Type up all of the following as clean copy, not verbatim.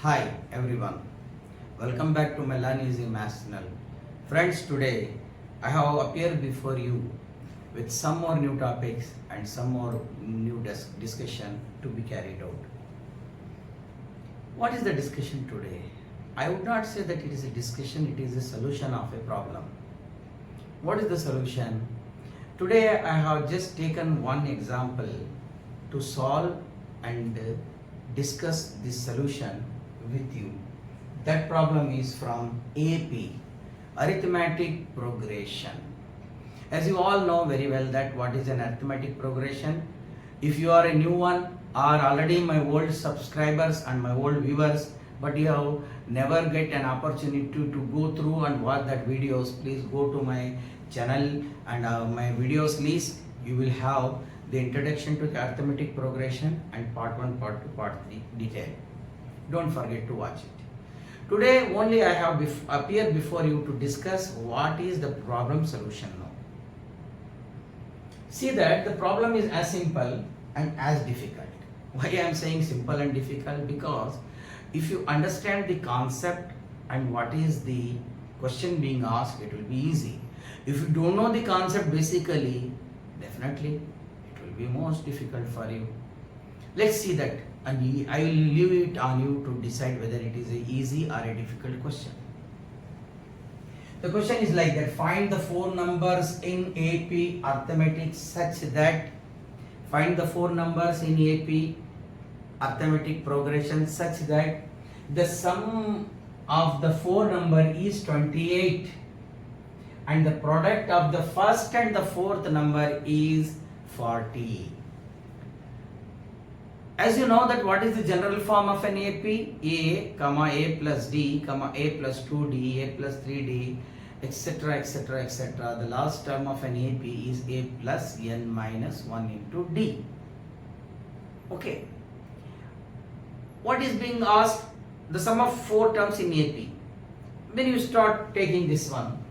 Hi everyone, welcome back to my Learn Easy Maths channel. Friends, today I have appeared before you with some more new topics and some more new discussion to be carried out. What is the discussion today? I would not say that it is a discussion, it is a solution of a problem. What is the solution? Today I have just taken one example to solve and discuss this solution with you. That problem is from AP, arithmetic progression. As you all know very well that what is an arithmetic progression. If you are a new one or already my old subscribers and my old viewers, but you have never get an opportunity to go through and watch that videos, please go to my channel and my videos list. You will have the introduction to the arithmetic progression and part 1, part 2, part 3 detail. Don't forget to watch it. Today only I have appeared before you to discuss what is the problem solution now. See that the problem is as simple and as difficult. Why I am saying simple and difficult? Because if you understand the concept and what is the question being asked, it will be easy. If you don't know the concept basically, definitely it will be most difficult for you. Let's see that, and I will leave it on you to decide whether it is a easy or a difficult question. The question is like that: find the four numbers in AP arithmetic such that, find the four numbers in AP arithmetic progression such that the sum of the four number is 28 and the product of the first and the fourth number is 40. As you know that what is the general form of an AP? A plus D, A plus 2D, A plus 3D, etc., etc., etc. The last term of an AP is A plus N minus 1 into D. Okay. What is being asked? The sum of four terms in AP. When you start taking this one,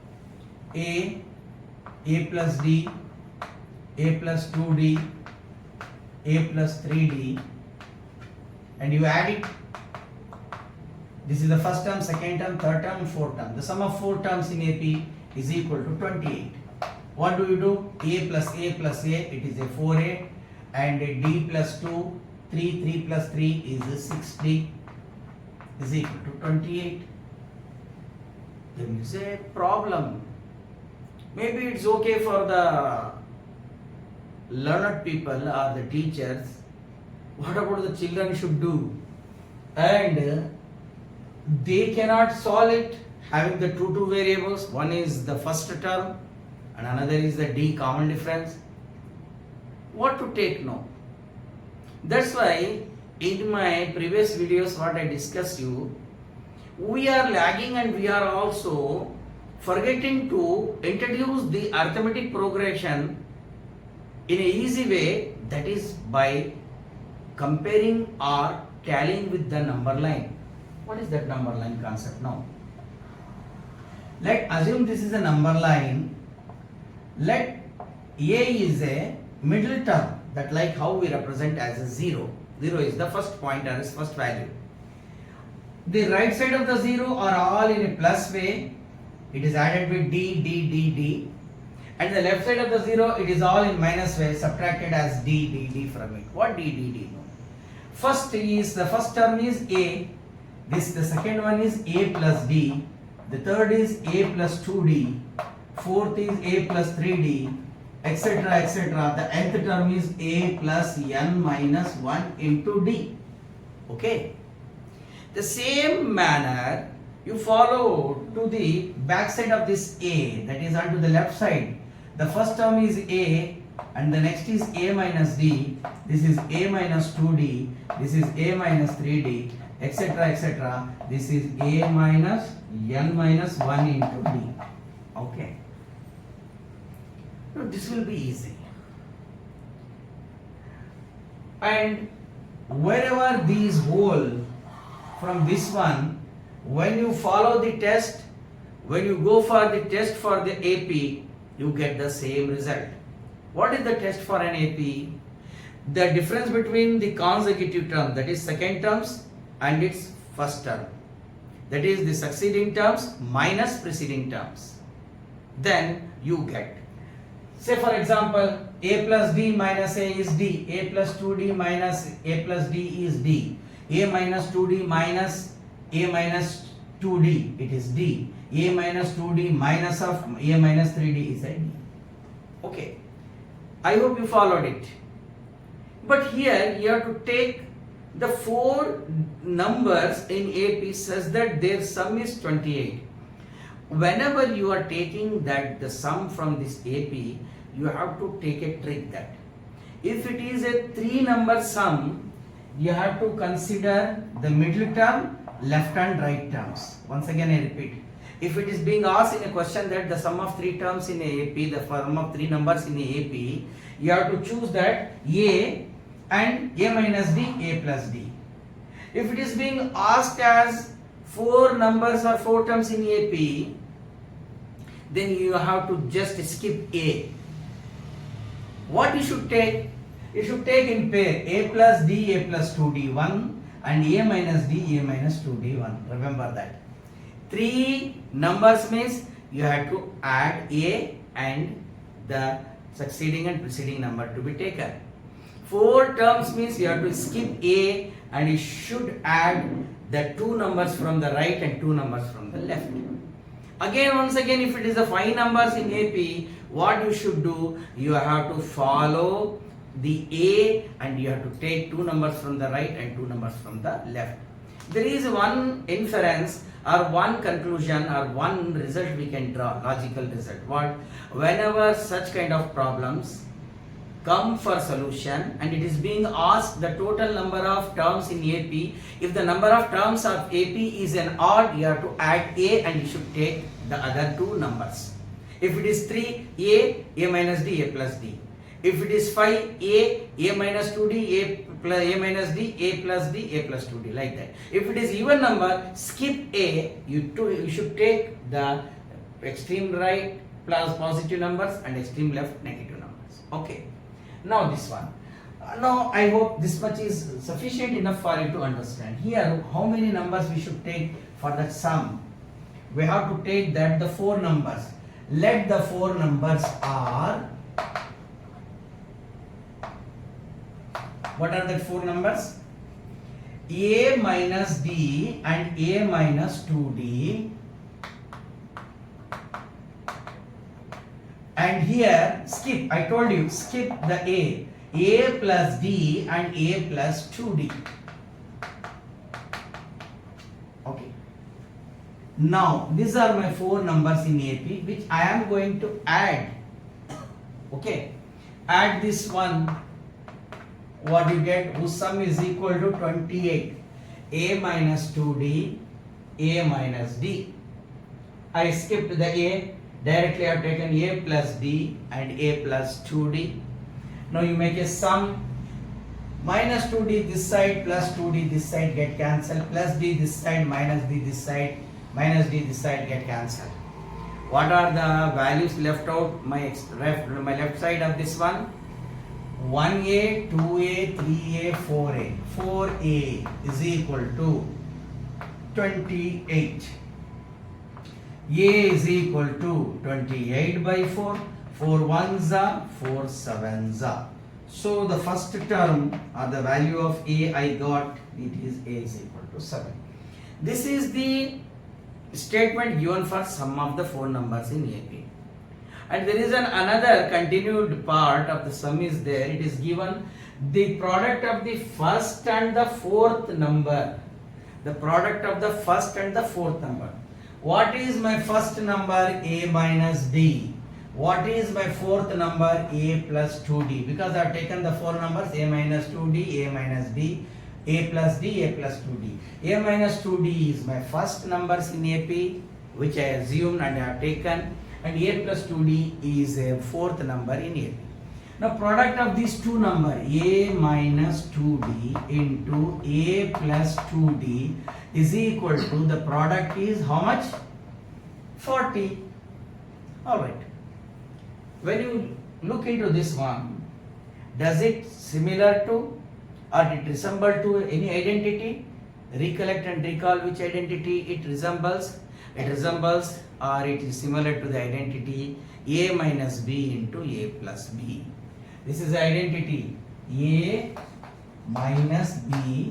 A plus D, A plus 2D, A plus 3D, and you add it. This is the first term, second term, third term, fourth term. The sum of four terms in AP is equal to 28. What do you do? A plus A plus A, it is a 4A, and a D plus 2, 3 plus 3 is a 6D, is equal to 28. Then you say problem. Maybe it's okay for the learned people or the teachers. What about the children should do? And they cannot solve it having the two variables. One is the first term and another is the D common difference. What to take now? That's why in my previous videos what I discussed you, we are lagging and we are also forgetting to introduce the arithmetic progression in an easy way, that is by comparing or tallying with the number line. What is that number line concept now? Let assume this is a number line. Let A is a middle term, that like how we represent as a 0. 0 is the first pointer, is first value. The right side of the 0 are all in a plus way. It is added with D. And the left side of the 0, it is all in minus way, subtracted as D from it. What D? First term is A. The second one is A plus D. The third is A plus 2D. Fourth is A plus 3D, etc., etc. The nth term is A plus N minus 1 into D. Okay. The same manner you follow to the back side of this A, that is onto the left side. The first term is A and the next is A minus D. This is A minus 2D. This is A minus 3D, etc., etc. This is A minus N minus 1 into D. Okay. Now this will be easy. And wherever these whole from this one, when you follow the test, when you go for the test for the AP, you get the same result. What is the test for an AP? The difference between the consecutive term, that is second terms, and its first term. That is the succeeding terms minus preceding terms. Then you get, say for example, a plus d minus a is d, a plus 2d minus a plus d is d, a minus 2d minus a minus 2d, it is d, a minus 2d minus of a minus 3d is a d. Okay, I hope you followed it. But here you have to take the four numbers in AP such that their sum is 28. Whenever you are taking that the sum from this AP, you have to take a trick that if it is a 3-number sum, you have to consider the middle term, left and right terms. Once again I repeat, if it is being asked in a question that the sum of 3 terms in a AP, the sum of 3 numbers in a AP, you have to choose that A and A minus D, A plus D. If it is being asked as 4 numbers or 4 terms in AP, then you have to just skip A. What you should take? You should take in pair A plus D, A plus 2D 1 and A minus D, A minus 2D 1. Remember that. 3 numbers means you have to add A and the succeeding and preceding number to be taken. 4 terms means you have to skip A and you should add the 2 numbers from the right and 2 numbers from the left. Again, once again, if it is the 5 numbers in AP, what you should do, you have to follow the A and you have to take 2 numbers from the right and 2 numbers from the left. There is one inference or one conclusion or one result we can draw, logical result. What? Whenever such kind of problems come for solution and it is being asked the total number of terms in AP, if the number of terms of AP is an odd, you have to add A and you should take the other 2 numbers. If it is 3, A minus D, A plus D. If it is 5, A minus 2D, A minus D, A plus D, A plus 2D, like that. If it is even number, skip A, you should take the extreme right plus positive numbers and extreme left negative numbers. Okay. Now this one. Now I hope this much is sufficient enough for you to understand. Here, how many numbers we should take for that sum? We have to take that the 4 numbers. Let the 4 numbers are, what are the 4 numbers? A minus D and A minus 2D. And here skip, I told you, skip the A plus D and A plus 2D. Okay. Now these are my 4 numbers in AP which I am going to add. Okay. Add this one. What you get? Whose sum is equal to 28. A minus 2D, A minus D. I skipped the A. Directly I have taken A plus D and A plus 2D. Now you make a sum. Minus 2D this side plus 2D this side get cancelled. Plus D this side minus D this side minus D this side get cancelled. What are the values left out? My left side of this one. 1A, 2A, 3A, 4A. 4A is equal to 28. A is equal to 28 by 4. 4 1s are 4 7s are. So the first term or the value of A I got, it is A is equal to 7. This is the statement given for sum of the 4 numbers in AP. And there is another continued part of the sum is there. It is given the product of the first and the fourth number. The product of the first and the fourth number. What is my first number? A minus D. What is my fourth number? A plus 2D. Because I have taken the 4 numbers A minus 2D, A minus D, A plus D, A plus 2D. A minus 2D is my first numbers in AP which I assumed and I have taken. And A plus 2D is a fourth number in AP. Now product of these 2 numbers A minus 2D into A plus 2D is equal to, the product is how much? 40. Alright. When you look into this one, does it similar to or it resemble to any identity? Recollect and recall which identity it resembles. It resembles or it is similar to the identity a minus b into a plus b. This is the identity a minus b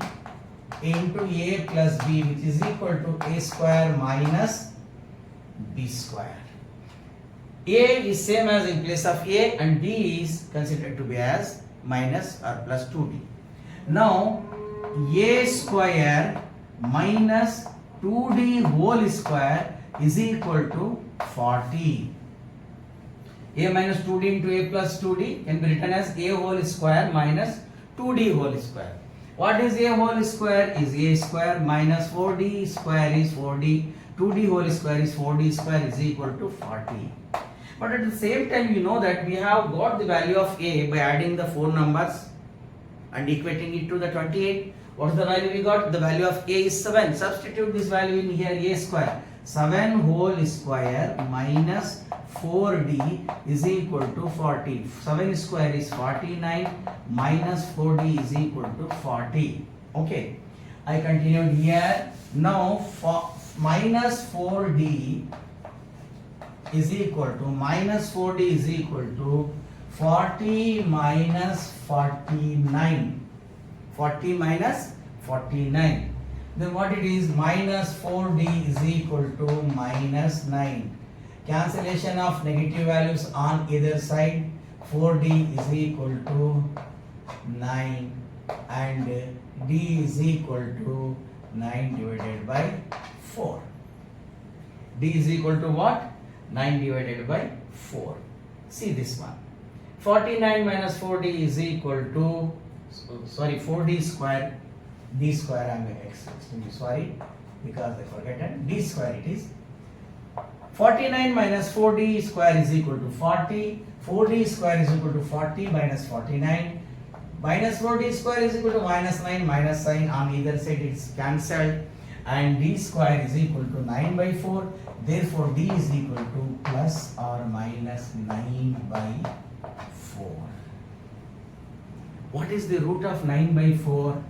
into a plus b, which is equal to a square minus b square. A is same as in place of a, and b is considered to be as minus or plus 2d. Now a square minus 2d whole square is equal to 40. A minus 2d into a plus 2d can be written as a whole square minus 2d whole square. What is a whole square? Is a square minus 4d square is 4d. 2d whole square is 4d square is equal to 40. But at the same time, you know that we have got the value of a by adding the 4 numbers and equating it to the 28. What is the value we got? The value of a is 7. Substitute this value in here, a square. 7 whole square minus 4d is equal to 40. 7 square is 49 minus 4d is equal to 40. Okay, I continued here. Now minus 4d is equal to 40 minus 49. 40 minus 49. Then what it is? Minus 4d is equal to minus 9. Cancellation of negative values on either side. 4d is equal to 9 and d is equal to 9 divided by 4. D is equal to what? 9 divided by 4. See this one. 49 minus 4d is equal to 4d square. D square, I am extremely sorry because I forgot, d square it is. 49 minus 4d square is equal to 40. 4d square is equal to 40 minus 49. Minus 4d square is equal to minus 9. Minus sign on either side is cancelled. And d square is equal to 9 by 4. Therefore, d is equal to plus or minus 9 by 4. What is the root of 9 by 4?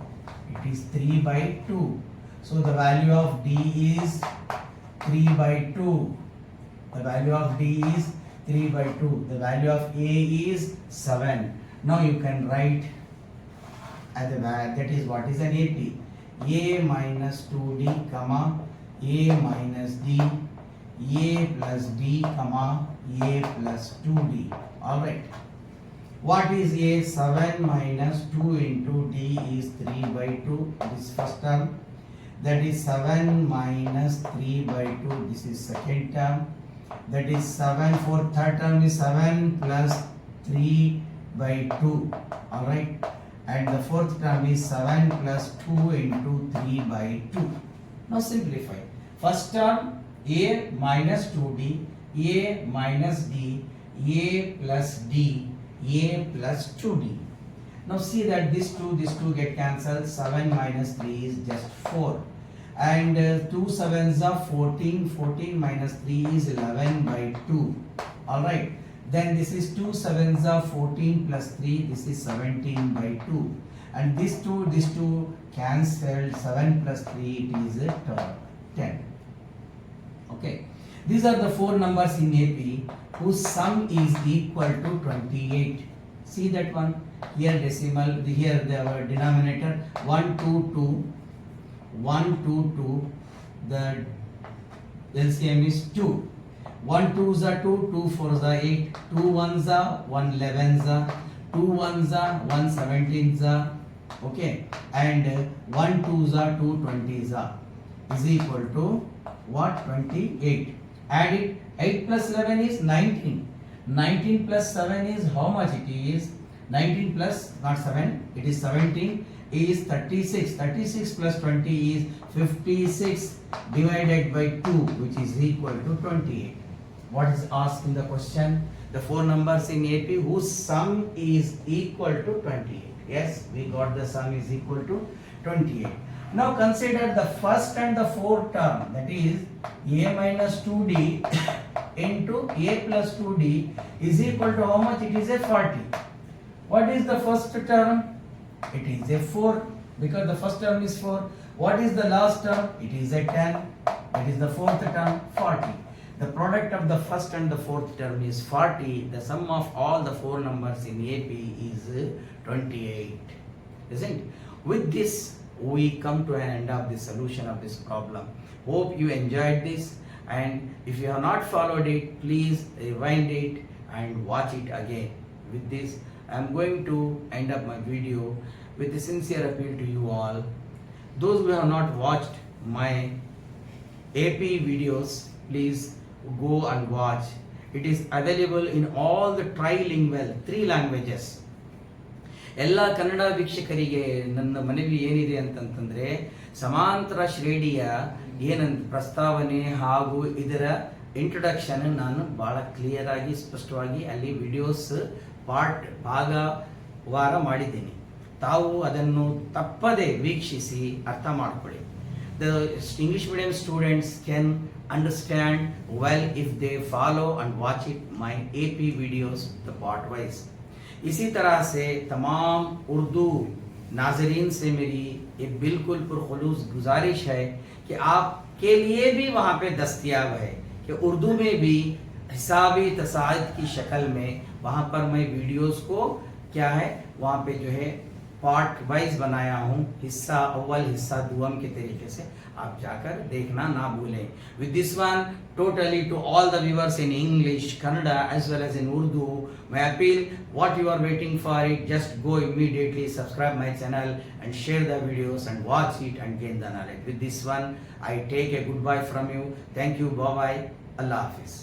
It is 3 by 2. So the value of d is 3 by 2. The value of d is 3 by 2. The value of a is 7. Now you can write as a that is what is an AP. A minus 2d, comma, a minus d, a plus d, comma, a plus 2d. Alright. What is a? 7 minus 2 into d is 3 by 2. This first term. That is 7 minus 3 by 2. This is second term. That is 7. For third term is 7 plus 3 by 2. Alright. And the fourth term is 7 plus 2 into 3 by 2. Now simplify. First term a minus 2d, a minus d, a plus d, a plus 2d. Now see that these two get cancelled. 7 minus 3 is just 4. And 2 7s are 14. 14 minus 3 is 11 by 2. Alright. Then this is 2 7s are 14 plus 3. This is 17 by 2. And these two cancelled. 7 plus 3 it is 10. Okay. These are the 4 numbers in AP whose sum is equal to 28. See that one? Here decimal, here the denominator 1 2 2. 1 2 2. The LCM is 2. 1 2s are 2, 2 4s are 8, 2 1s are 1 11s are, 2 1s are 1 17s are, okay, and 1 2s are 2 20s are is equal to what? 28. Add it. 8 plus 11 is 19. 19 plus 7 is how much it is? 19 plus not 7, it is 17 is 36. 36 plus 20 is 56 divided by 2, which is equal to 28. What is asked in the question? The 4 numbers in AP whose sum is equal to 28. Yes, we got the sum is equal to 28. Now consider the first and the fourth term, that is a minus 2d into a plus 2d is equal to how much? It is a 40. What is the first term? It is a 4, because the first term is 4. What is the last term? It is a 10. That is the fourth term, 40. The product of the first and the fourth term is 40. The sum of all the four numbers in AP is 28. Isn't it? With this, we come to an end of the solution of this problem. Hope you enjoyed this, and if you have not followed it, please rewind it and watch it again. With this, I am going to end up my video with a sincere appeal to you all. Those who have not watched my AP videos, please go and watch. It is available in all the trilingual 3 languages. ಎಲ್ಲ ಕನ್ನಡ ವೀಕ್ಷಕರಿಗೆ ನನ್ನ ಮನವಿ ಏನಿದೆ ಅಂತಂತಂದರೆ, ಸಮಾಂತರ ಶ್ರೇಣಿಯ ಏನಂತ ಪ್ರಸ್ತಾವನೆ ಹಾಗೂ ಇದರ ಇಂಟ್ರೊಡಕ್ಷನ್ ನಾನು ಭಾಳ ಕ್ಲಿಯರ್ ಆಗಿ ಸ್ಪಷ್ಟವಾಗಿ ಅಲ್ಲಿ ವಿಡಿಯೋಸ್ ಭಾಗವಾರ ಮಾಡಿದ್ದೀನಿ. ತಾವು ಅದನ್ನು ತಪ್ಪದೆ ವೀಕ್ಷಿಸಿ ಅರ್ಥ ಮಾಡ್ಕೊಳ್ಳಿ. The English medium students can understand well if they follow and watch it my AP videos the part wise. इसी तरह से तमाम उर्दू नाजरीन से मेरी एक बिल्कुल पुरखुलूस गुजारिश है कि आपके लिए भी वहाँ पे दस्तयाब है कि उर्दू में भी हिसाबी तसाइद की शक्ल में वहाँ पर मैं वीडियोस को क्या है वहाँ पे जो है पार्ट वाइज बनाया हूँ, हिस्सा अव्वल हिस्सा दुआम के तरीके से आप जाकर देखना ना भूलें. With this one, totally to all the viewers in English, Kannada as well as in Urdu, my appeal, what you are waiting for it, just go immediately, subscribe my channel and share the videos and watch it and gain the knowledge. With this one, I take a goodbye from you. Thank you, bye bye, Allah Hafiz.